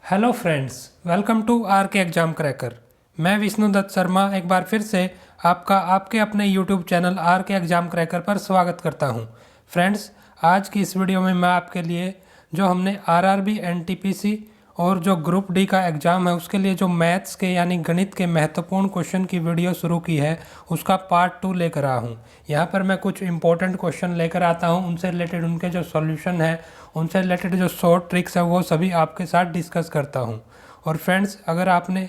Hello friends, welcome to R K exam cracker. मैं विष्णु दत्त शर्मा एक बार फिर से आपका आपके अपने YouTube channel are K exam cracker पर स्वागत करता हूं। फ्रेंड्स, आज की इस वीडियो में मैं आपके लिए जो हमने आरआरबी एनटीपीसी और जो ग्रुप डी का एग्ज़ाम है उसके लिए जो मैथ्स के यानी गणित के महत्वपूर्ण क्वेश्चन की वीडियो शुरू की है उसका पार्ट 2 लेकर आया हूँ। यहाँ पर मैं कुछ इंपॉर्टेंट क्वेश्चन लेकर आता हूँ, उनसे रिलेटेड उनके जो सॉल्यूशन है, उनसे रिलेटेड जो शॉर्ट ट्रिक्स है वो सभी आपके साथ डिस्कस करता हूँ। और फ्रेंड्स, अगर आपने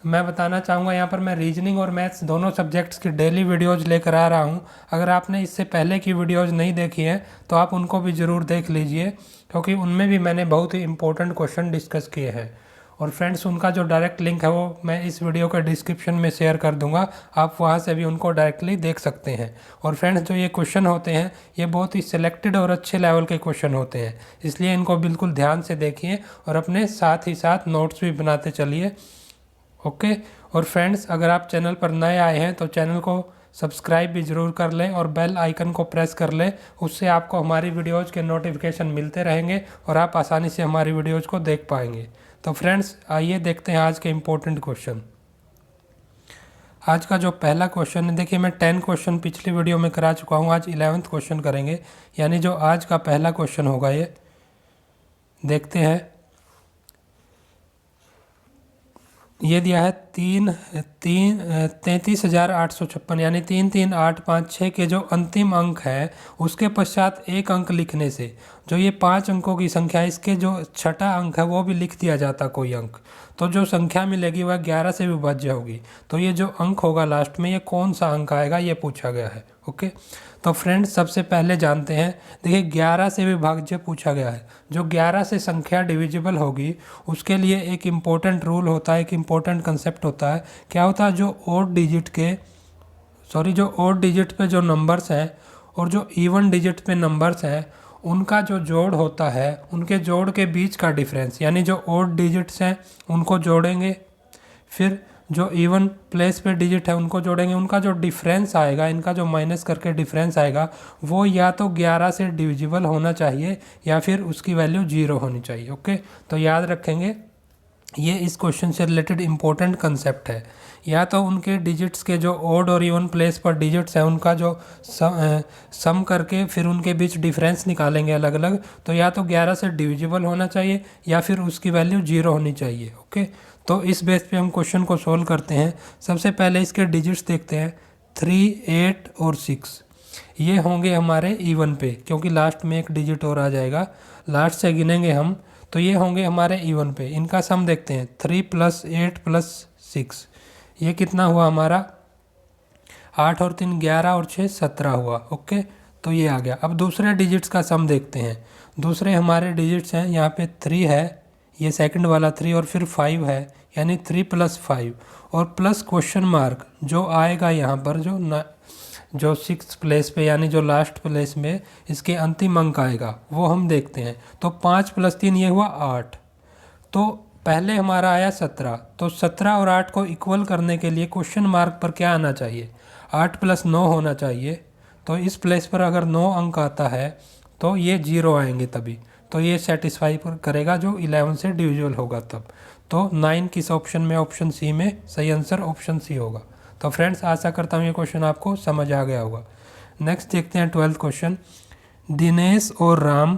मैं बताना चाहूँगा यहाँ पर मैं रीजनिंग और मैथ्स दोनों सब्जेक्ट्स की डेली वीडियोज़ लेकर आ रहा हूँ। अगर आपने इससे पहले की वीडियोज़ नहीं देखी हैं तो आप उनको भी ज़रूर देख लीजिए, क्योंकि उनमें भी मैंने बहुत ही इंपॉर्टेंट क्वेश्चन डिस्कस किए हैं। और फ्रेंड्स, उनका जो डायरेक्ट लिंक है वो मैं इस वीडियो के डिस्क्रिप्शन में शेयर कर दूंगा, आप वहां से भी उनको डायरेक्टली देख सकते हैं। और फ्रेंड्स, जो ये क्वेश्चन होते हैं ये बहुत ही सिलेक्टेड और अच्छे लेवल के क्वेश्चन होते हैं, इसलिए इनको बिल्कुल ध्यान से देखिए और अपने साथ ही साथ नोट्स भी बनाते चलिए। ओके। और फ्रेंड्स, अगर आप चैनल पर नए आए हैं तो चैनल को सब्सक्राइब भी ज़रूर कर लें और बेल आइकन को प्रेस कर लें, उससे आपको हमारी वीडियोज़ के नोटिफिकेशन मिलते रहेंगे और आप आसानी से हमारी वीडियोज़ को देख पाएंगे। तो फ्रेंड्स, आइए देखते हैं आज के इम्पोर्टेंट क्वेश्चन। आज का जो पहला क्वेश्चन है, देखिए मैं 10 क्वेश्चन पिछली वीडियो में करा चुका हूँ, आज 11th क्वेश्चन करेंगे, यानी जो आज का पहला क्वेश्चन होगा ये देखते हैं। ये दिया है 33,856 यानी 33856 के जो अंतिम अंक है उसके पश्चात एक अंक लिखने से जो ये 5 अंकों की संख्या है, इसके जो छठा अंक है वो भी लिख दिया जाता कोई अंक, तो जो संख्या मिलेगी वह 11 से विभाज्य होगी। तो ये जो अंक होगा लास्ट में, ये कौन सा अंक आएगा ये पूछा गया है। ओके, तो फ्रेंड्स सबसे पहले जानते हैं, देखिए 11 से विभाज्य पूछा गया है। जो 11 से संख्या डिविजिबल होगी उसके लिए एक इम्पोर्टेंट रूल होता है, एक इम्पोर्टेंट कंसेप्ट होता है। क्या होता है, जो ओड डिजिट पे जो नंबर्स हैं और जो इवन डिजिट पे नंबर्स हैं उनका जो जोड़ होता है, उनके जोड़ के बीच का डिफरेंस, यानी जो ओड डिजिट्स हैं उनको जोड़ेंगे, फिर जो इवन प्लेस पे डिजिट है उनको जोड़ेंगे, उनका जो डिफरेंस आएगा, इनका जो माइनस करके डिफरेंस आएगा वो या तो 11 से डिविजिबल होना चाहिए या फिर उसकी वैल्यू 0 होनी चाहिए। ओके, तो याद रखेंगे ये इस क्वेश्चन से रिलेटेड इम्पोर्टेंट कंसेप्ट है। या तो उनके डिजिट्स के जो ओड और इवन प्लेस पर डिजिट्स हैं उनका जो सम करके फिर उनके बीच डिफरेंस निकालेंगे अलग अलग, तो या तो 11 से डिविजिबल होना चाहिए या फिर उसकी वैल्यू 0 होनी चाहिए। ओके, तो इस बेस पे हम क्वेश्चन को सोल्व करते हैं। सबसे पहले इसके डिजिट्स देखते हैं, 3, 8 और 6 ये होंगे हमारे इवन पे, क्योंकि लास्ट में एक डिजिट और आ जाएगा, लास्ट से गिनेंगे हम, तो ये होंगे हमारे इवन पे। इनका सम देखते हैं, 3 + 8 + 6 ये कितना हुआ हमारा, 8 और 3 11 और 6 17 हुआ। ओके, तो ये आ गया। अब दूसरे डिजिट्स का सम देखते हैं। दूसरे हमारे डिजिट्स हैं, यहाँ पे 3 है, ये सेकंड वाला 3 और फिर 5 है, यानी 3 + 5 और प्लस क्वेश्चन मार्क जो आएगा यहाँ पर जो 6th प्लेस पे यानी जो लास्ट प्लेस में इसके अंतिम अंक आएगा वो हम देखते हैं। तो 5 + 3 ये हुआ 8, तो पहले हमारा आया 17, तो 17 और 8 को इक्वल करने के लिए क्वेश्चन मार्क पर क्या आना चाहिए, 8 + 9 होना चाहिए। तो इस प्लेस पर अगर 9 अंक आता है तो ये 0 आएंगे तभी, तो ये सेटिस्फाई करेगा जो 11 से डिविजिबल होगा तब। तो 9 किस ऑप्शन में, ऑप्शन सी में सही आंसर ऑप्शन सी होगा। तो फ्रेंड्स, आशा करता हूँ ये क्वेश्चन आपको समझ आ गया होगा। नेक्स्ट देखते हैं 12th क्वेश्चन। दिनेश और राम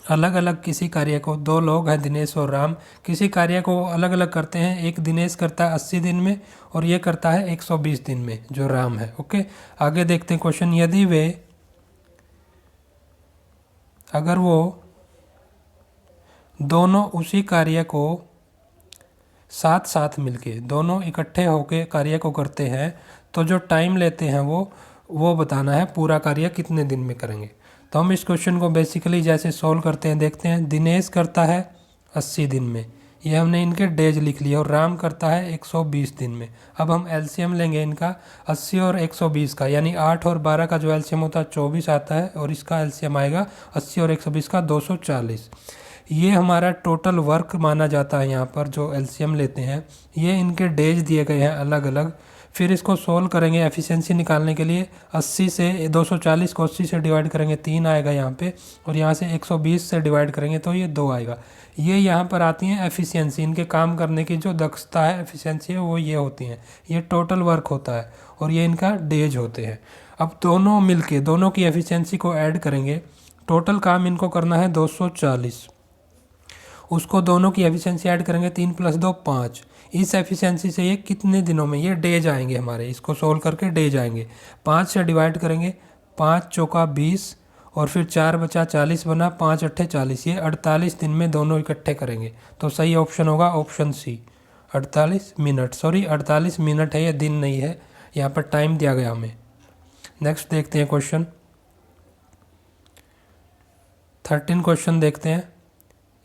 अलग अलग किसी कार्य को, दो लोग हैं दिनेश और राम, किसी कार्य को अलग अलग करते हैं। एक दिनेश करता है 80 दिन में और ये करता है 120 दिन में, जो राम है। ओके, आगे देखते हैं क्वेश्चन। यदि अगर वो दोनों उसी कार्य को साथ साथ मिलके, दोनों इकट्ठे होके कार्य को करते हैं तो जो टाइम लेते हैं वो बताना है, पूरा कार्य कितने दिन में करेंगे। तो हम इस क्वेश्चन को बेसिकली जैसे सॉल्व करते हैं देखते हैं। दिनेश करता है 80 दिन में, ये हमने इनके डेज लिख लिया, और राम करता है 120 दिन में। अब हम एलसीएम लेंगे इनका 80 और 120 का, यानी 8 और 12 का जो एलसीएम होता है 24 आता है, और इसका एलसीएम आएगा 80 और 120 का 240। ये हमारा टोटल वर्क माना जाता है। यहाँ पर जो एलसीएम लेते हैं ये इनके डेज दिए गए हैं अलग अलग, फिर इसको सोल्व करेंगे एफिशिएंसी निकालने के लिए। 80 से 240 को 80 से डिवाइड करेंगे 3 आएगा यहाँ पे, और यहाँ से 120 से डिवाइड करेंगे तो ये 2 आएगा। ये यहाँ पर आती हैं एफिशिएंसी, इनके काम करने की जो दक्षता है, एफिशिएंसी है, वो ये होती हैं। ये टोटल वर्क होता है और ये इनका डेज होते हैं। अब दोनों मिलके दोनों की एफिशिएंसी को ऐड करेंगे। टोटल काम इनको करना है 240, उसको दोनों की एफिशिएंसी ऐड करेंगे, 3 + 2 5। इस एफिशिएंसी से ये कितने दिनों में, ये डेज आएंगे हमारे, इसको सोल्व करके डेज आएंगे। 5 से डिवाइड करेंगे, 5 चौका 20 और फिर 4 बचा 40 बना, 5 अट्ठे 40। ये 48 दिन में दोनों इकट्ठे करेंगे तो सही ऑप्शन होगा ऑप्शन सी, 48 मिनट। सॉरी 48 मिनट है, ये दिन नहीं है, यहाँ पर टाइम दिया गया हमें। नेक्स्ट देखते हैं क्वेश्चन 13 क्वेश्चन देखते हैं।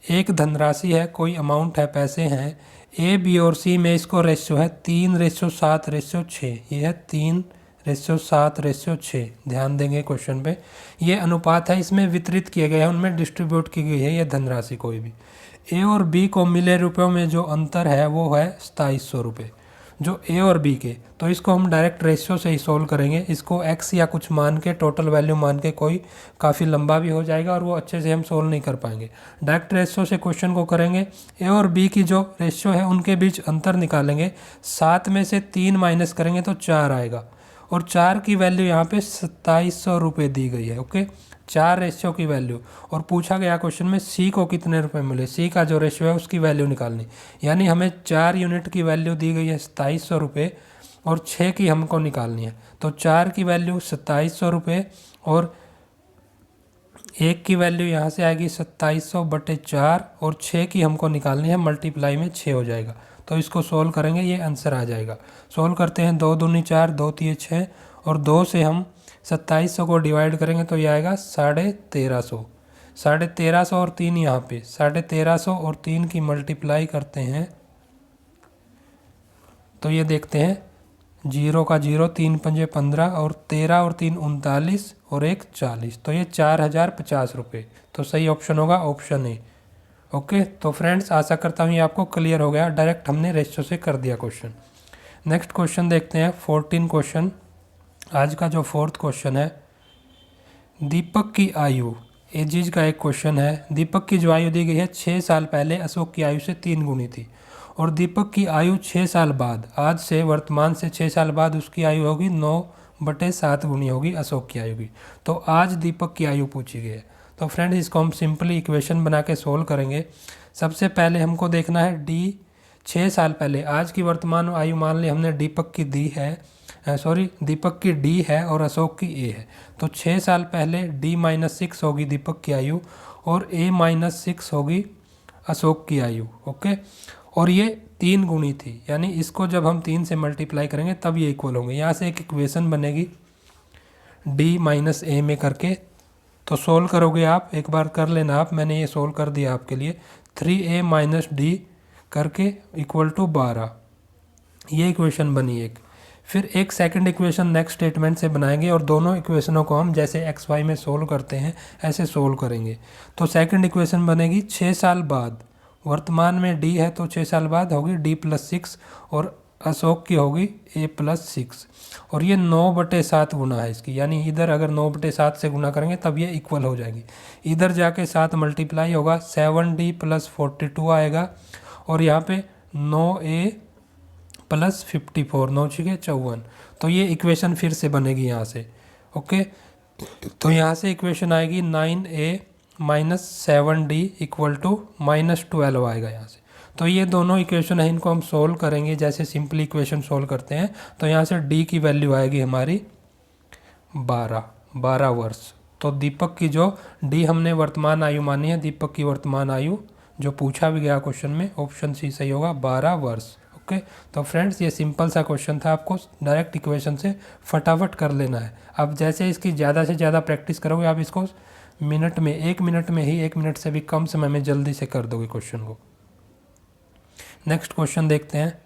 एक धनराशि है, कोई अमाउंट है, पैसे हैं, ए बी और सी में इसको रेशियो है 3:7:6। ये है 3:7:6। ध्यान देंगे क्वेश्चन पे, ये अनुपात है, इसमें वितरित किए गए हैं, उनमें डिस्ट्रीब्यूट की गई है ये धनराशि कोई भी। ए और बी को मिले रुपयों में जो अंतर है वो है 2700 रुपये, जो ए और बी के। तो इसको हम डायरेक्ट रेशियो से ही सोल्व करेंगे। इसको एक्स या कुछ मान के, टोटल वैल्यू मान के, कोई काफ़ी लंबा भी हो जाएगा और वो अच्छे से हम सोल्व नहीं कर पाएंगे। डायरेक्ट रेशियो से क्वेश्चन को करेंगे। ए और बी की जो रेशियो है उनके बीच अंतर निकालेंगे। 7 में से 3 माइनस करेंगे तो 4 आएगा, और 4 की वैल्यू यहाँ पे 2700 रुपये दी गई है। ओके, 4 रेशियो की वैल्यू, और पूछा गया क्वेश्चन में सी को कितने रुपए मिले, सी का जो रेशियो है उसकी वैल्यू निकालनी। यानी हमें 4 यूनिट की वैल्यू दी गई है 2700 रुपये, और 6 की हमको निकालनी है। तो 4 की वैल्यू 2700 रुपये, और 1 की वैल्यू यहाँ से आएगी 2700/4, और 6 की हमको निकालनी है, मल्टीप्लाई में 6 हो जाएगा। तो इसको सोल्व करेंगे, ये आंसर आ जाएगा। सोल्व करते हैं, 2 दूनी 4, 2 तिये 6, और 2 से हम 2700 को डिवाइड करेंगे तो ये आएगा 1350। 1350 और 3 यहाँ पे, 1350 और 3 की मल्टीप्लाई करते हैं तो ये देखते हैं, 0 का 0, 3 पंजे 15, और 13 और 3 39, और 1 40। तो ये 4050 रुपये। तो सही ऑप्शन होगा ऑप्शन ए। ओके, तो फ्रेंड्स आशा करता हूँ ये आपको क्लियर हो गया। डायरेक्ट हमने रेशियो से कर दिया क्वेश्चन। नेक्स्ट क्वेश्चन देखते हैं 14 क्वेश्चन। आज का जो 4th क्वेश्चन है, दीपक की आयु, एजिज का एक क्वेश्चन है। दीपक की जो आयु दी गई है 6 साल पहले अशोक की आयु से 3 गुनी थी, और दीपक की आयु 6 साल बाद, आज से वर्तमान से 6 साल बाद उसकी आयु होगी 9/7 गुनी होगी अशोक की आयु की। तो आज दीपक की आयु पूछी गई है। तो फ्रेंड्स इसको हम सिंपली इक्वेशन बना के सोल्व करेंगे। सबसे पहले हमको देखना है डी, 6 साल पहले, आज की वर्तमान आयु मान ली हमने दीपक की दी है, दीपक की डी है और अशोक की ए है। तो 6 साल पहले D-6 होगी दीपक की आयु, और A-6 होगी अशोक की आयु। ओके, और ये 3 गुनी थी, यानी इसको जब हम 3 से मल्टीप्लाई करेंगे तब ये इक्वल होंगे। यहाँ से एक इक्वेशन बनेगी D-A में करके, तो सोल्व करोगे आप, एक बार कर लेना आप, मैंने ये सोल्व कर दिया आपके लिए। 3A - D करके इक्वल टू 12, ये इक्वेशन बनी एक। फिर एक सेकंड इक्वेशन नेक्स्ट स्टेटमेंट से बनाएंगे, और दोनों इक्वेशनों को हम जैसे XY में सोल्व करते हैं ऐसे सोल्व करेंगे। तो सेकंड इक्वेशन बनेगी 6 साल बाद, वर्तमान में D है तो 6 साल बाद होगी D+6, और अशोक की होगी A+6, और ये 9/7 गुना है इसकी, यानी इधर अगर 9/7 से गुना करेंगे तब ये इक्वल हो जाएंगी। इधर जाके 7 मल्टीप्लाई होगा, 7D + 42 आएगा, और यहाँ पे 9A + 54, 9 छीके 54। तो ये इक्वेशन फिर से बनेगी यहाँ से। ओके, तो यहाँ से इक्वेशन आएगी 9A - 7D = -12 आएगा यहाँ से। तो ये दोनों इक्वेशन है, इनको हम सोल्व करेंगे जैसे सिंपल इक्वेशन सोल्व करते हैं। तो यहाँ से D की वैल्यू आएगी हमारी 12 वर्ष। तो दीपक की जो D हमने वर्तमान आयु मानी है, दीपक की वर्तमान आयु जो पूछा भी गया क्वेश्चन में, ऑप्शन सी सही होगा, 12 वर्ष। ओके, तो फ्रेंड्स ये सिंपल सा क्वेश्चन था, आपको डायरेक्ट इक्वेशन से फटाफट कर लेना है। अब जैसे इसकी ज़्यादा से ज़्यादा प्रैक्टिस करोगे आप इसको मिनट में, 1 मिनट में ही, 1 मिनट से भी कम समय में जल्दी से कर दोगे क्वेश्चन को। नेक्स्ट क्वेश्चन देखते हैं,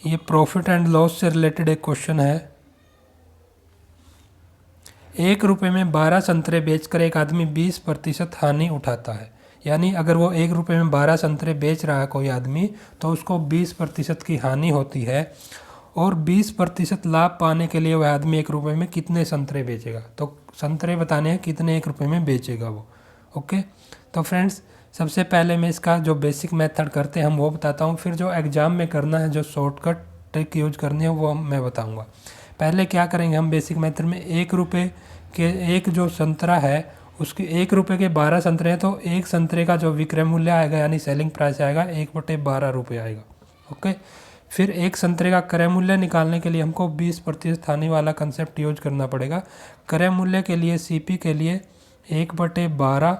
ये प्रॉफिट एंड लॉस से रिलेटेड एक क्वेश्चन है। 1 रुपये में 12 संतरे बेचकर एक आदमी 20% हानि उठाता है। यानी अगर वो 1 रुपये में 12 संतरे बेच रहा है कोई आदमी, तो उसको 20% की हानि होती है, और 20% लाभ पाने के लिए वह आदमी 1 रुपये में कितने संतरे बेचेगा। तो संतरे बताने हैं कितने 1 रुपये में बेचेगा वो। ओके, तो फ्रेंड्स सबसे पहले मैं इसका जो बेसिक मेथड करते हैं हम वो बताता हूँ, फिर जो एग्ज़ाम में करना है, जो शॉर्टकट ट्रिक यूज करनी है वो मैं बताऊँगा। पहले क्या करेंगे हम बेसिक मेथड में, 1 रुपये के एक जो संतरा है उसकी 1 रुपये के 12 संतरे हैं, तो एक संतरे का जो विक्रय मूल्य आएगा यानी सेलिंग प्राइस आएगा 1/12 रुपये आएगा। ओके, फिर एक संतरे का क्रय मूल्य निकालने के लिए हमको 20% हानि वाला कंसेप्ट यूज करना पड़ेगा। क्रय मूल्य के लिए CP के लिए 1/12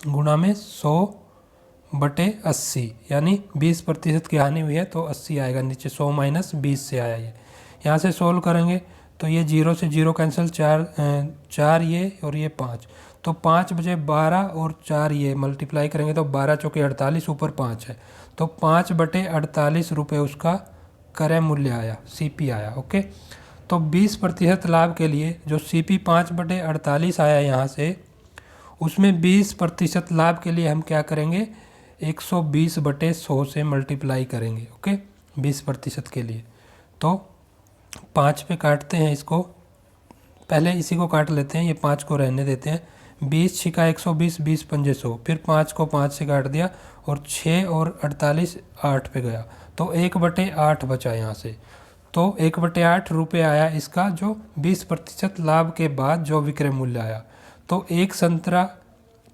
गुणा में 100/80, यानी 20% की हानि हुई है तो 80 आएगा, नीचे 100 माइनस 20 से आया ये। यहाँ से सोल्व करेंगे तो ये 0 से 0 कैंसिल, 4 ये और ये 5, तो 5/12 और 4 ये मल्टीप्लाई करेंगे तो 12 चौके 48, ऊपर 5 है, तो 5/48 रुपये उसका क्रय मूल्य आया, CP आया। ओके, तो 20% लाभ के लिए जो CP 5/48 आया यहाँ से, उसमें 20% लाभ के लिए हम क्या करेंगे, 120/100 से मल्टीप्लाई करेंगे। ओके, 20% के लिए तो 5 पे काटते हैं इसको, पहले इसी को काट लेते हैं, ये 5 को रहने देते हैं। 20 छिका 120, 20 पंजे 100, फिर 5 को 5 से काट दिया, और 6 और 48 8 पे गया, तो 1/8 बचा यहाँ से, तो 1/8 रुपये आया इसका जो 20% लाभ के बाद जो विक्रय मूल्य आया। तो एक संतरा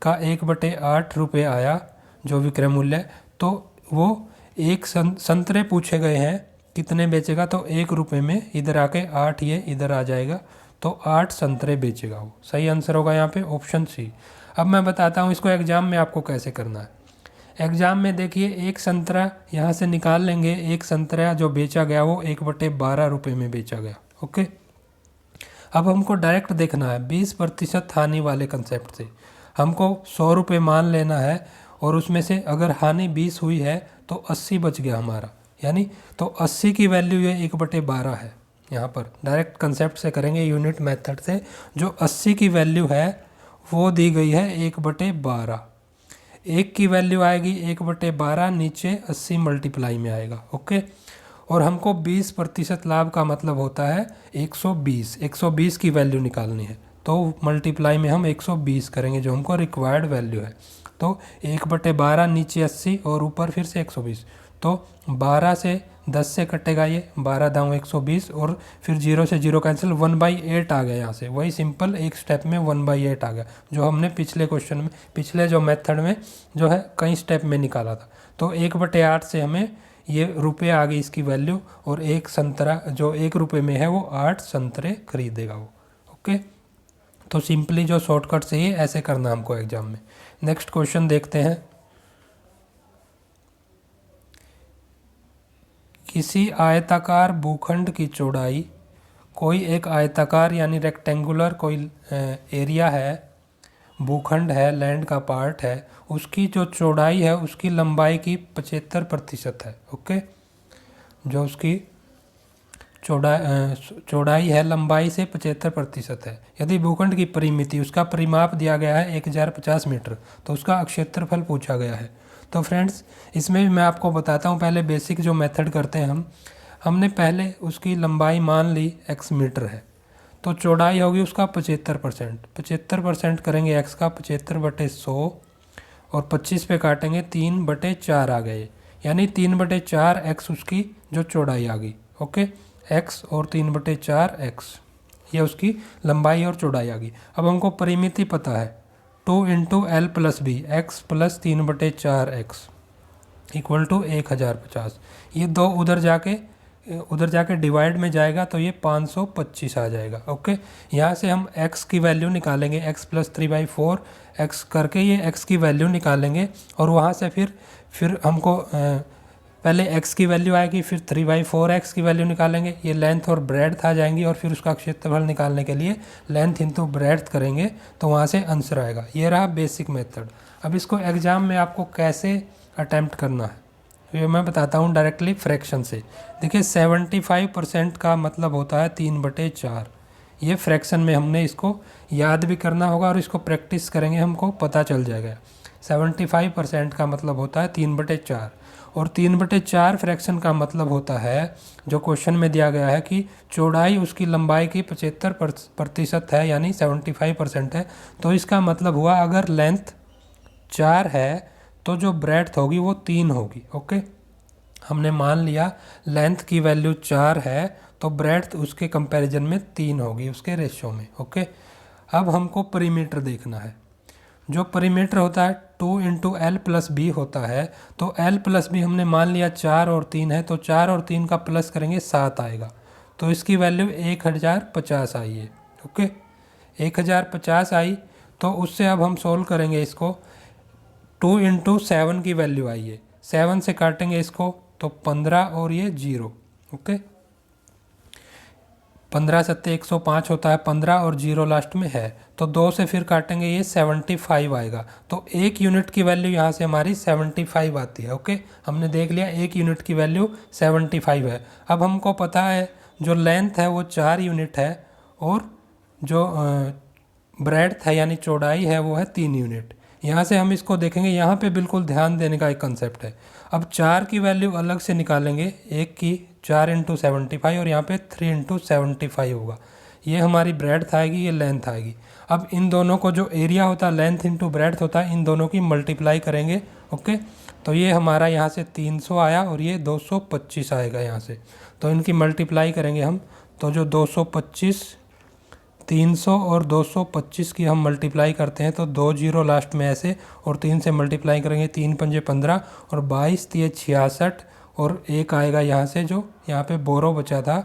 का 1/8 रुपये आया जो विक्रय मूल्य, तो वो एक संतरे पूछे गए हैं कितने बेचेगा, तो 1 रुपये में इधर आके 8 ये इधर आ जाएगा, तो 8 संतरे बेचेगा वो। सही आंसर होगा यहाँ पे ऑप्शन सी। अब मैं बताता हूँ इसको एग्ज़ाम में आपको कैसे करना है। एग्ज़ाम में देखिए, एक संतरा यहाँ से निकाल लेंगे, एक संतरा जो बेचा गया वो 1/12 रुपये में बेचा गया। ओके, अब हमको डायरेक्ट देखना है 20% हानि वाले कंसेप्ट से। हमको 100 रुपये मान लेना है, और उसमें से अगर हानि 20 हुई है तो 80 बच गया हमारा, यानी तो 80 की वैल्यू ये 1/12 है। यहाँ पर डायरेक्ट कंसेप्ट से करेंगे यूनिट मेथड से, जो 80 की वैल्यू है वो दी गई है 1/12। 1 की वैल्यू आएगी 1/12, नीचे 80 मल्टीप्लाई में आएगा। ओके, और हमको 20% लाभ का मतलब होता है 120 की वैल्यू निकालनी है, तो मल्टीप्लाई में हम 120 करेंगे जो हमको रिक्वायर्ड वैल्यू है। तो 1/12 नीचे 80 और ऊपर फिर से 120, तो 12 से 10 से कटेगा ये, 12 दाऊँ 120, और फिर 0 से 0 कैंसिल, 1/8 आ गया यहाँ से। वही सिंपल एक स्टेप में 1/8 आ गया, जो हमने पिछले क्वेश्चन में, पिछले जो मेथड में जो है कई स्टेप में निकाला था। तो 1/8 से हमें ये रुपये आ गई इसकी वैल्यू, और एक संतरा जो 1 रुपये में है वो 8 संतरे खरीदेगा वो। ओके, तो सिंपली जो शॉर्टकट से ही ऐसे करना हमको एग्जाम में। नेक्स्ट क्वेश्चन देखते हैं। किसी आयताकार भूखंड की चौड़ाई, कोई एक आयताकार यानी रेक्टेंगुलर कोई एरिया है, भूखंड है, लैंड का पार्ट है, उसकी जो चौड़ाई है उसकी लंबाई की 75% है। ओके, जो उसकी चौड़ाई है लंबाई से 75% है। यदि भूखंड की परिमिति, उसका परिमाप दिया गया है 1050 मीटर, तो उसका क्षेत्रफल पूछा गया है। तो फ्रेंड्स इसमें भी मैं आपको बताता हूँ, पहले बेसिक जो मेथड करते हैं हमने पहले उसकी लंबाई मान ली x मीटर है, तो चौड़ाई होगी उसका 75%। 75% करेंगे x का, 75/100, और 25 पे काटेंगे 3/4 आ गए, यानी 3/4 x उसकी जो चौड़ाई आ गई। ओके, x और 3/4 x, ये उसकी लंबाई और चौड़ाई आ गई। अब हमको परिमिति पता है 2 × L + B, x + 3/4 x equal to 1050। ये 2 उधर जाके डिवाइड में जाएगा तो ये 525 आ जाएगा। ओके, यहाँ से हम x की वैल्यू निकालेंगे, x + 3/4 x करके ये x की वैल्यू निकालेंगे, और वहाँ से फिर हमको पहले x की वैल्यू आएगी, फिर 3/4 x की वैल्यू निकालेंगे, ये लेंथ और ब्रेड्थ आ जाएंगी, और फिर उसका क्षेत्रफल निकालने के लिए लेंथ इंटू ब्रेड्थ करेंगे तो वहाँ से आंसर आएगा। ये रहा बेसिक मेथड। अब इसको एग्ज़ाम में आपको कैसे अटैम्प्ट करना है ये मैं बताता हूँ डायरेक्टली फ्रैक्शन से। देखिए 75% का मतलब होता है 3/4। ये फ्रैक्शन में हमने इसको याद भी करना होगा, और इसको प्रैक्टिस करेंगे हमको पता चल जाएगा। 75% का मतलब होता है 3/4, और 3/4 फ्रैक्शन का मतलब होता है, जो क्वेश्चन में दिया गया है कि चौड़ाई उसकी लंबाई की 75% है, यानी 75% है। तो इसका मतलब हुआ अगर लेंथ 4 है तो जो ब्रेड्थ होगी वो 3 होगी। ओके, हमने मान लिया लेंथ की वैल्यू 4 है तो ब्रेड्थ उसके कंपैरिजन में 3 होगी, उसके रेशियो में। ओके, अब हमको परिमीटर देखना है। जो परिमीटर होता है 2 × L + B होता है, तो L + B हमने मान लिया 4 और 3 है, तो 4 और 3 का प्लस करेंगे 7 आएगा, तो इसकी वैल्यू 1050 आई है। ओके, 1050 आई, तो उससे अब हम सोल्व करेंगे इसको। 2 × 7 की वैल्यू आई है, 7 से काटेंगे इसको तो 15 और ये 0। ओके, 15 सत्ते 105 होता है, 15 और 0 लास्ट में है, तो 2 से फिर काटेंगे ये 75 आएगा। तो 1 यूनिट की वैल्यू यहाँ से हमारी 75 आती है। ओके, हमने देख लिया 1 यूनिट की वैल्यू 75 है। अब हमको पता है जो लेंथ है वो 4 यूनिट है, और जो ब्रेड्थ है यानी चौड़ाई है वो है 3 यूनिट। यहाँ से हम इसको देखेंगे, यहाँ पे बिल्कुल ध्यान देने का एक कंसेप्ट है। अब 4 की वैल्यू अलग से निकालेंगे, एक की 4 × 75 और यहाँ पे 3 × 75 होगा। ये हमारी ब्रेड्थ आएगी, ये लेंथ आएगी। अब इन दोनों को जो एरिया होता है लेंथ इंटू ब्रेड्थ होता है, इन दोनों की मल्टीप्लाई करेंगे। ओके, तो ये हमारा यहाँ से 300 आया और ये 225 आएगा यहाँ से, तो इनकी मल्टीप्लाई करेंगे हम। तो जो 225, 300 और 225 की हम मल्टीप्लाई करते हैं तो 2 0 लास्ट में ऐसे, और 3 से मल्टीप्लाई करेंगे 3 × 15 और 22 × 66, और एक आएगा यहाँ से जो यहाँ पे बोरो बचा था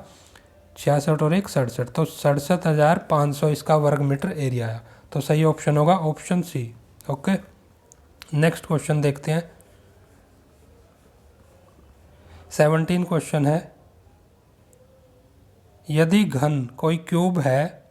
66 और 1 67, तो 67,500 इसका वर्ग मीटर एरिया आया। तो सही ऑप्शन होगा option C. Okay, next question देखते हैं। 17 क्वेश्चन है, यदि घन कोई क्यूब है,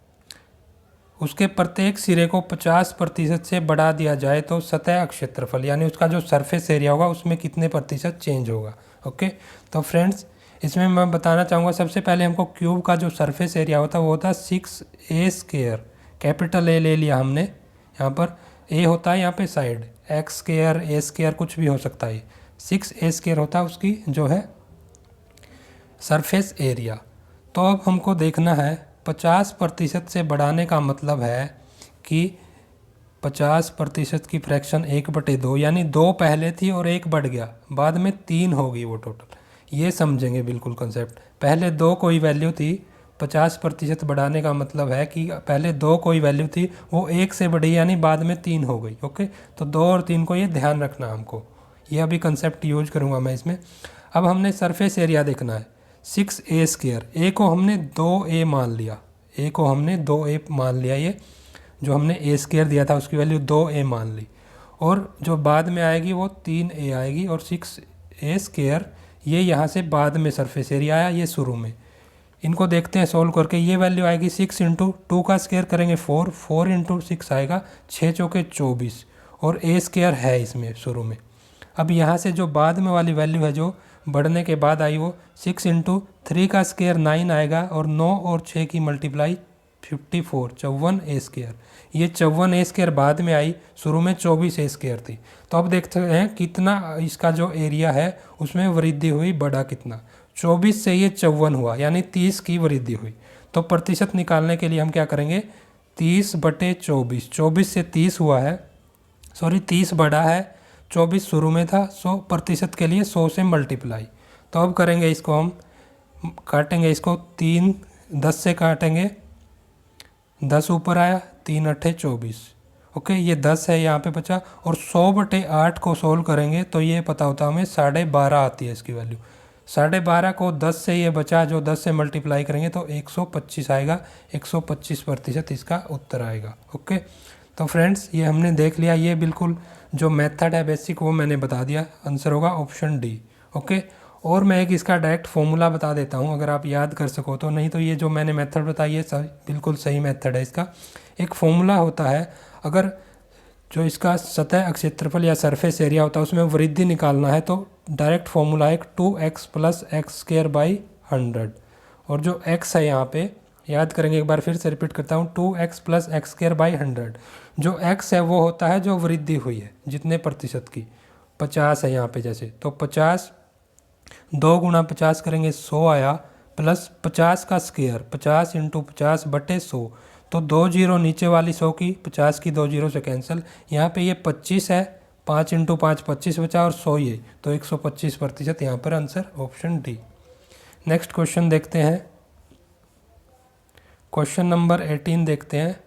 उसके प्रत्येक सिरे को 50% से बढ़ा दिया जाए तो सतह क्षेत्रफल यानी उसका जो सरफेस एरिया होगा उसमें कितने प्रतिशत चेंज होगा। ओके, तो फ्रेंड्स इसमें मैं बताना चाहूँगा, सबसे पहले हमको क्यूब का जो सरफेस एरिया होता है वो होता है 6a², कैपिटल ए ले लिया हमने, यहाँ पर ए होता है, यहाँ पे साइड x² a² कुछ भी हो सकता है, 6a² होता है उसकी जो है सरफेस एरिया। तो अब हमको देखना है 50% से बढ़ाने का मतलब है कि 50% की फ्रैक्शन 1/2, यानी 2 पहले थी और 1 बढ़ गया, बाद में 3 होगी वो टोटल। ये समझेंगे बिल्कुल कंसेप्ट। पहले 2 कोई वैल्यू थी, 50% बढ़ाने का मतलब है कि पहले 2 कोई वैल्यू थी, वो 1 से बढ़ी यानी बाद में 3 हो गई। ओके, तो 2 और 3 को ये ध्यान रखना हमको, ये अभी कंसेप्ट यूज करूँगा मैं इसमें। अब हमने सरफेस एरिया देखना है 6a², ए को हमने 2a मान लिया, ए को हमने 2a मान लिया, ये जो हमने a² दिया था उसकी वैल्यू 2a मान ली, और जो बाद में आएगी वो 3a आएगी, और 6a² ये यहाँ से बाद में सरफेस एरिया आया, ये शुरू में। इनको देखते हैं सोल्व करके, ये वैल्यू आएगी 6 × 2 का स्क्वायर करेंगे 4, 4 × 6 आएगा 6 चौके 24, और a² है इसमें शुरू में। अब यहाँ से जो बाद में वाली वैल्यू है जो बढ़ने के बाद आई वो 6 × 3 का स्क्वायर 9 आएगा, और 9 और 6 की मल्टीप्लाई 54, 54a²। ये 54a² बाद में आई, शुरू में 24a² थी। तो अब देखते हैं कितना इसका जो एरिया है उसमें वृद्धि हुई, बढ़ा कितना, 24 से ये 54 हुआ, यानी 30 की वृद्धि हुई। तो प्रतिशत निकालने के लिए हम क्या करेंगे, 30/24, 24 से 30 हुआ है, सॉरी 30 बढ़ा है, 24 शुरू में था, 100% के लिए 100 से मल्टीप्लाई। तो अब करेंगे इसको, हम काटेंगे इसको 3, 10 से काटेंगे, 10 ऊपर आया, 3 × 8 = 24। ओके, ये 10 है यहाँ पे बचा, और 100/8 को सोल्व करेंगे तो ये पता होता हमें 12.5 आती है इसकी वैल्यू। 12.5 को 10 से ये बचा, जो 10 से मल्टीप्लाई करेंगे तो 125 आएगा, 125% इसका उत्तर आएगा। ओके, तो फ्रेंड्स ये हमने देख लिया, ये बिल्कुल जो मेथड है बेसिक वो मैंने बता दिया, आंसर होगा ऑप्शन डी। ओके, और मैं एक इसका डायरेक्ट फॉर्मूला बता देता हूँ अगर आप याद कर सको तो, नहीं तो ये जो मैंने मेथड बताई है बिल्कुल सही मेथड है इसका। एक फॉर्मूला होता है, अगर जो इसका सतह क्षेत्रफल या सरफेस एरिया होता है उसमें वृद्धि निकालना है तो डायरेक्ट फॉर्मूला है 2x + x² / 100, और जो x है यहाँ पे याद करेंगे, एक बार फिर से रिपीट करता हूँ, 2x plus x square by 100। जो x है वो होता है जो वृद्धि हुई है जितने प्रतिशत की, 50 है यहाँ पे जैसे, तो 50, 2 गुणा 50 करेंगे 100 आया, प्लस 50 का स्क्वायर, 50 इंटू 50 बटे 100, तो 2 जीरो नीचे वाली 100 की, 50 की 2 जीरो से कैंसिल, यहाँ पे ये 25 है, 5 इंटू 5 25 बचा और 100 ये, तो 125% यहाँ पर answer option D. Next question देखते हैं, क्वेश्चन नंबर 18 देखते हैं।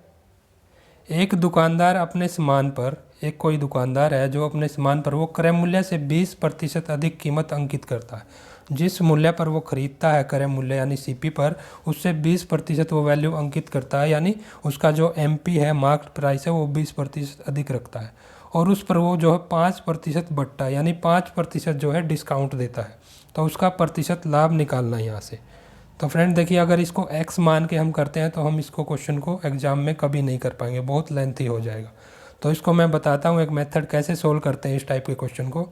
एक दुकानदार अपने सामान पर, एक कोई दुकानदार है जो अपने सामान पर वो क्रय मूल्य से 20% अधिक कीमत अंकित करता है। जिस मूल्य पर वो खरीदता है क्रय मूल्य यानी सीपी पर, उससे 20% वो वैल्यू अंकित करता है, यानी उसका जो एमपी है, मार्केट प्राइस है, वो 20% अधिक रखता है, और उस पर वो जो है 5% बट्टा है, यानी 5% जो है डिस्काउंट देता है, तो उसका प्रतिशत लाभ निकालना है यहाँ से। तो फ्रेंड देखिए, अगर इसको x मान के हम करते हैं तो हम इसको क्वेश्चन को एग्जाम में कभी नहीं कर पाएंगे, बहुत लेंथी हो जाएगा। तो इसको मैं बताता हूँ एक मेथड कैसे सोल्व करते हैं इस टाइप के क्वेश्चन को।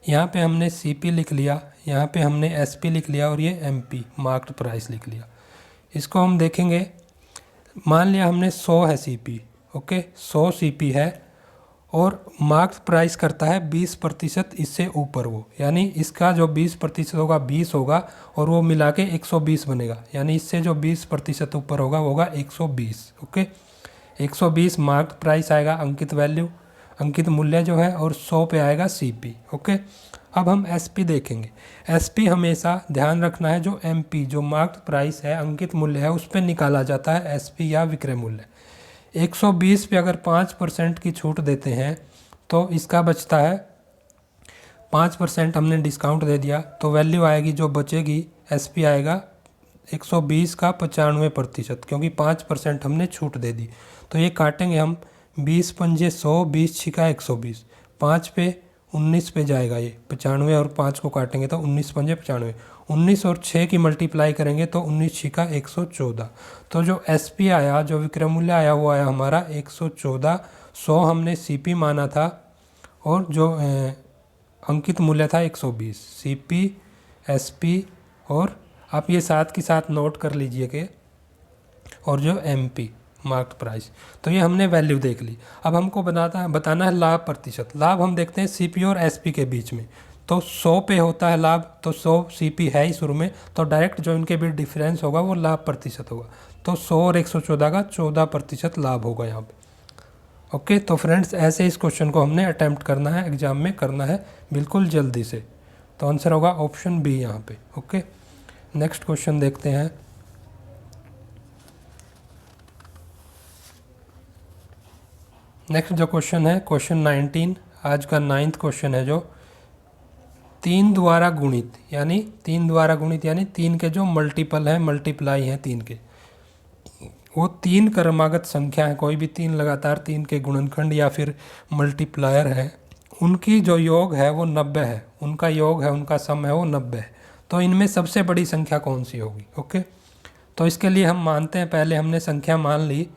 यहाँ पे हमने CP लिख लिया, यहाँ पे हमने SP लिख लिया, और ये MP मार्केट प्राइस लिख लिया। इसको हम देखेंगे, मान लिया हमने 100 है CP, ओके, 100 CP है, और मार्केट प्राइस करता है 20% इससे ऊपर वो, यानी इसका जो 20% होगा 20 होगा, और वो मिला के 120 बनेगा, यानी इससे जो 20% ऊपर होगा वो होगा 120, ओके। 120 मार्केट प्राइस आएगा, अंकित वैल्यू, अंकित मूल्य जो है, और 100 पे आएगा CP, ओके। अब हम SP देखेंगे। SP हमेशा ध्यान रखना है, जो MP जो मार्केट प्राइस है, अंकित मूल्य है, उस पर निकाला जाता है SP या विक्रय मूल्य। 120 पे अगर 5% की छूट देते हैं तो इसका बचता है 5%, हमने डिस्काउंट दे दिया, तो वैल्यू आएगी जो बचेगी, SP आएगा 120 का 95%, क्योंकि 5% हमने छूट दे दी। तो ये काटेंगे हम, 20 पंजे 100, 20 छिका 120, 5 पे 19 पे जाएगा ये 95, और 5 को काटेंगे तो 19 पंजे 95, 19 और 6 की मल्टीप्लाई करेंगे तो 19 छिका 114। तो जो SP आया, जो विक्रय मूल्य आया, वो आया हमारा 114। 100 हमने CP माना था, और जो अंकित मूल्य था 120, CP SP, और आप ये साथ के साथ नोट कर लीजिए कि, और जो MP मार्केट प्राइस। तो ये हमने वैल्यू देख ली। अब हमको बताना है लाभ प्रतिशत। लाभ हम देखते हैं CP और SP के बीच में, तो 100 पे होता है लाभ, तो 100 CP है ही शुरू में, तो डायरेक्ट जो इनके बीच डिफरेंस होगा वो लाभ प्रतिशत होगा, तो 100 और 114 का 14% लाभ होगा यहाँ पे, ओके। तो फ्रेंड्स ऐसे इस क्वेश्चन को हमने अटैम्प्ट करना है, एग्जाम में करना है बिल्कुल जल्दी से। तो आंसर होगा ऑप्शन बी यहाँ पे, ओके। नेक्स्ट क्वेश्चन देखते हैं। नेक्स्ट जो क्वेश्चन है, क्वेश्चन 19, आज का 9th क्वेश्चन है, जो 3 द्वारा गुणित, यानी 3 द्वारा गुणित यानी 3 के जो मल्टीपल है, मल्टीप्लाई हैं 3 के, वो 3 क्रमागत संख्या है, कोई भी 3 लगातार 3 के गुणनखंड या फिर मल्टीप्लायर है, उनकी जो योग है वो 90 है, उनका योग है, उनका सम है वो 90 है। तो इनमें सबसे बड़ी संख्या कौन सी होगी, ओके। तो इसके लिए हम मानते हैं, पहले हमने संख्या मान ली,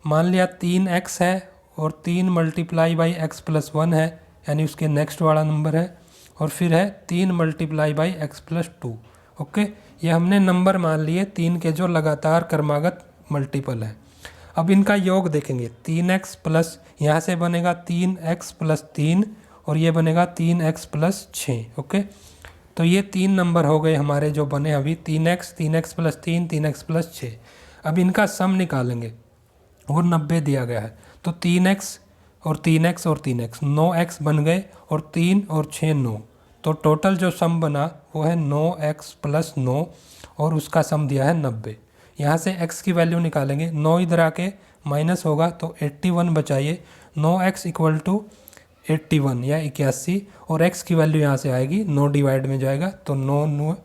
मान लिया 3x है, और 3 मल्टीप्लाई बाई x प्लस 1 है, यानी उसके नेक्स्ट वाला नंबर है, और फिर है 3 multiply by x plus 2, okay. ये हमने नंबर मान लिए 3 के जो लगातार क्रमागत मल्टीपल है। अब इनका योग देखेंगे, 3x प्लस, यहाँ से बनेगा 3x प्लस 3, और ये बनेगा 3x प्लस 6, ओके। तो ये 3 नंबर हो गए हमारे जो बने अभी, 3x, 3x plus 3, 3x plus 6। अब इनका सम निकालेंगे, और 90 दिया गया है, तो 3x और 3x और 3x, 9x बन गए, और 3 और 6 9, तो टोटल जो सम बना वो है 9x प्लस 9, और उसका सम दिया है 90। यहाँ से x की वैल्यू निकालेंगे, 9 इधर आके माइनस होगा तो 81 बचाइए, 9x इक्वल टू 81 या 81, और x की वैल्यू यहाँ से आएगी, 9 डिवाइड में जाएगा तो 9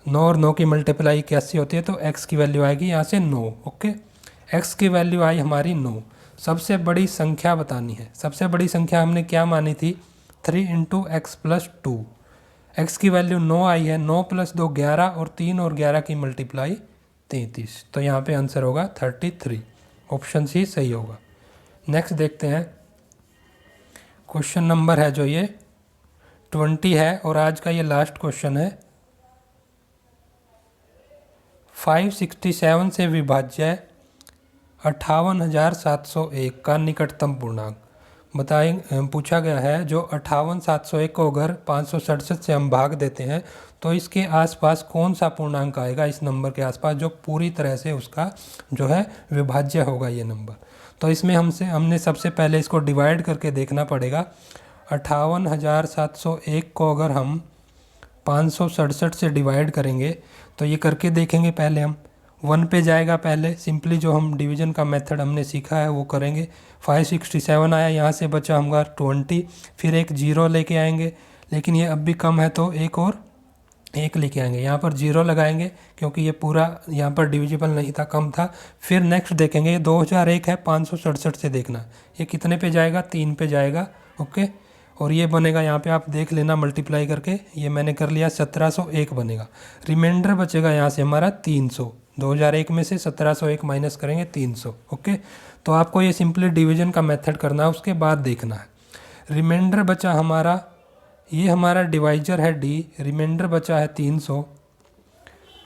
और 9 की मल्टीप्लाई 81 होती है, तो x की वैल्यू आएगी यहाँ से 9, ओके। x की वैल्यू आई हमारी 9। सबसे बड़ी संख्या बतानी है, सबसे बड़ी संख्या हमने क्या मानी थी, 3 इंटू एक्स प्लस 2, एक्स की वैल्यू 9 आई है, 9 प्लस 2 11, और 3 और 11 की मल्टीप्लाई 33, तो यहाँ पे आंसर होगा 33, ऑप्शन सी सही होगा। नेक्स्ट देखते हैं, क्वेश्चन नंबर है जो ये 20 है, और आज का ये लास्ट क्वेश्चन है। 567 से विभाज्य 58,701 का निकटतम पूर्णांक बताएं। पूछा गया है जो 58,701 को अगर 567 से हम भाग देते हैं तो इसके आसपास कौन सा पूर्णांक आएगा इस नंबर के आसपास जो पूरी तरह से उसका जो है विभाज्य होगा ये नंबर। तो इसमें हमने सबसे पहले इसको डिवाइड करके देखना पड़ेगा। 58,701 को अगर हम 567 से डिवाइड करेंगे तो ये करके देखेंगे। पहले हम 1 पे जाएगा, पहले सिंपली जो हम डिवीज़न का मेथड हमने सीखा है वो करेंगे। 567 आया, यहाँ से बचा हमारा 20, फिर एक 0 लेके आएंगे, लेकिन ये अब भी कम है तो एक और 1 लेके आएंगे। यहाँ पर 0 लगाएंगे क्योंकि ये पूरा यहाँ पर डिविजिबल नहीं था, कम था। फिर नेक्स्ट देखेंगे, ये 2001 है, 567 से देखना ये कितने पे जाएगा, 3 पे जाएगा। ओके, और ये बनेगा, यहाँ पे आप देख लेना मल्टीप्लाई करके, ये मैंने कर लिया, 1701 बनेगा। रिमाइंडर बचेगा यहाँ से हमारा 300। 2001 में से 1701 माइनस करेंगे 300। ओके, तो आपको ये सिंपली डिवीजन का मेथड करना है, उसके बाद देखना है। रिमाइंडर बचा हमारा, ये हमारा डिवाइजर है डी, रिमाइंडर बचा है 300।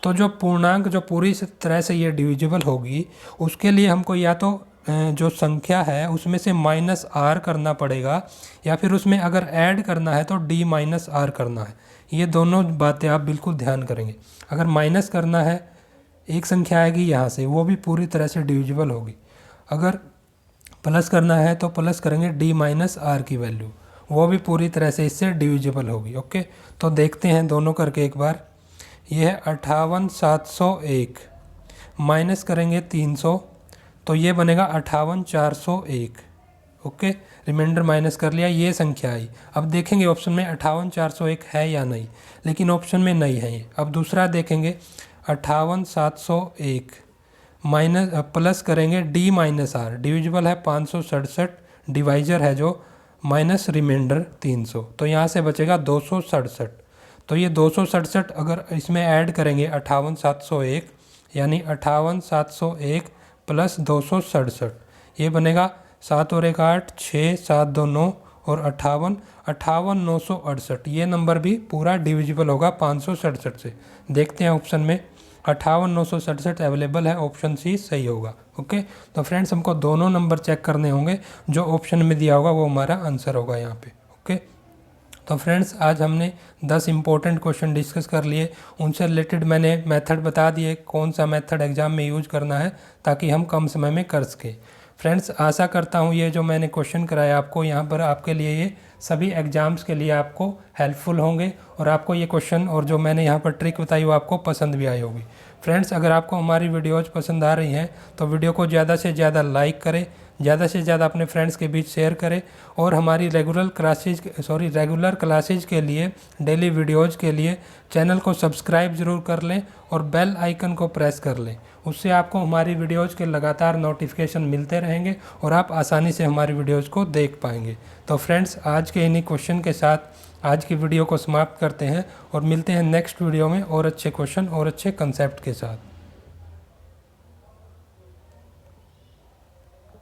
तो जो पूर्णांक जो पूरी तरह से ये डिविजिबल होगी उसके लिए हमको या तो जो संख्या है उसमें से माइनस आर करना पड़ेगा, या फिर उसमें अगर ऐड करना है तो डी माइनस आर करना है। ये दोनों बातें आप बिल्कुल ध्यान करेंगे। अगर माइनस करना है, एक संख्या आएगी यहाँ से, वो भी पूरी तरह से डिविजिबल होगी। अगर प्लस करना है तो प्लस करेंगे डी माइनस आर की वैल्यू, वो भी पूरी तरह से इससे डिविजिबल होगी। ओके, तो देखते हैं दोनों करके एक बार। ये है 58,701 माइनस करेंगे 300 तो ये बनेगा 58,401। ओके, रिमाइंडर माइनस कर लिया, ये संख्या आई। अब देखेंगे ऑप्शन में 58,401 है या नहीं, लेकिन ऑप्शन में नहीं है ये। अब दूसरा देखेंगे, 58,701 माइनस प्लस करेंगे डी माइनस आर, डिविजिबल है 567, डिवाइजर है जो माइनस रिमाइंडर 300, तो यहाँ से बचेगा 267। तो ये 267 अगर इसमें ऐड करेंगे 58,701, यानी 58,701 प्लस 267, ये बनेगा 7 और 1 8, 6 7 2 9 और 58,968। ये नंबर भी पूरा डिविजिबल होगा 567 से। देखते हैं ऑप्शन में 58,967 अवेलेबल है, ऑप्शन सी सही होगा। ओके, तो फ्रेंड्स हमको दोनों नंबर चेक करने होंगे, जो ऑप्शन में दिया होगा वो हमारा आंसर होगा यहाँ पे। ओके, तो फ्रेंड्स आज हमने 10 इंपॉर्टेंट क्वेश्चन डिस्कस कर लिए, उनसे रिलेटेड मैंने मेथड बता दिए कौन सा मेथड एग्जाम में यूज करना है ताकि हम कम समय में कर सकें। फ्रेंड्स आशा करता हूँ ये जो मैंने क्वेश्चन कराया आपको यहाँ पर, आपके लिए ये सभी एग्ज़ाम्स के लिए आपको हेल्पफुल होंगे और आपको ये क्वेश्चन और जो मैंने यहाँ पर ट्रिक बताई वो आपको पसंद भी आई होगी। फ्रेंड्स अगर आपको हमारी वीडियोज़ पसंद आ रही हैं तो वीडियो को ज़्यादा से ज़्यादा लाइक करें, ज़्यादा से ज़्यादा अपने फ्रेंड्स के बीच शेयर करें, और हमारी रेगुलर क्लासेज के लिए, डेली वीडियोज़ के लिए चैनल को सब्सक्राइब ज़रूर कर लें और बेल आइकन को प्रेस कर लें। उससे आपको हमारी वीडियोज़ के लगातार नोटिफिकेशन मिलते रहेंगे और आप आसानी से हमारी वीडियोज़ को देख पाएंगे। तो फ्रेंड्स आज के इन्हीं क्वेश्चन के साथ आज की वीडियो को समाप्त करते हैं और मिलते हैं नेक्स्ट वीडियो में और अच्छे क्वेश्चन और अच्छे कंसेप्ट के साथ।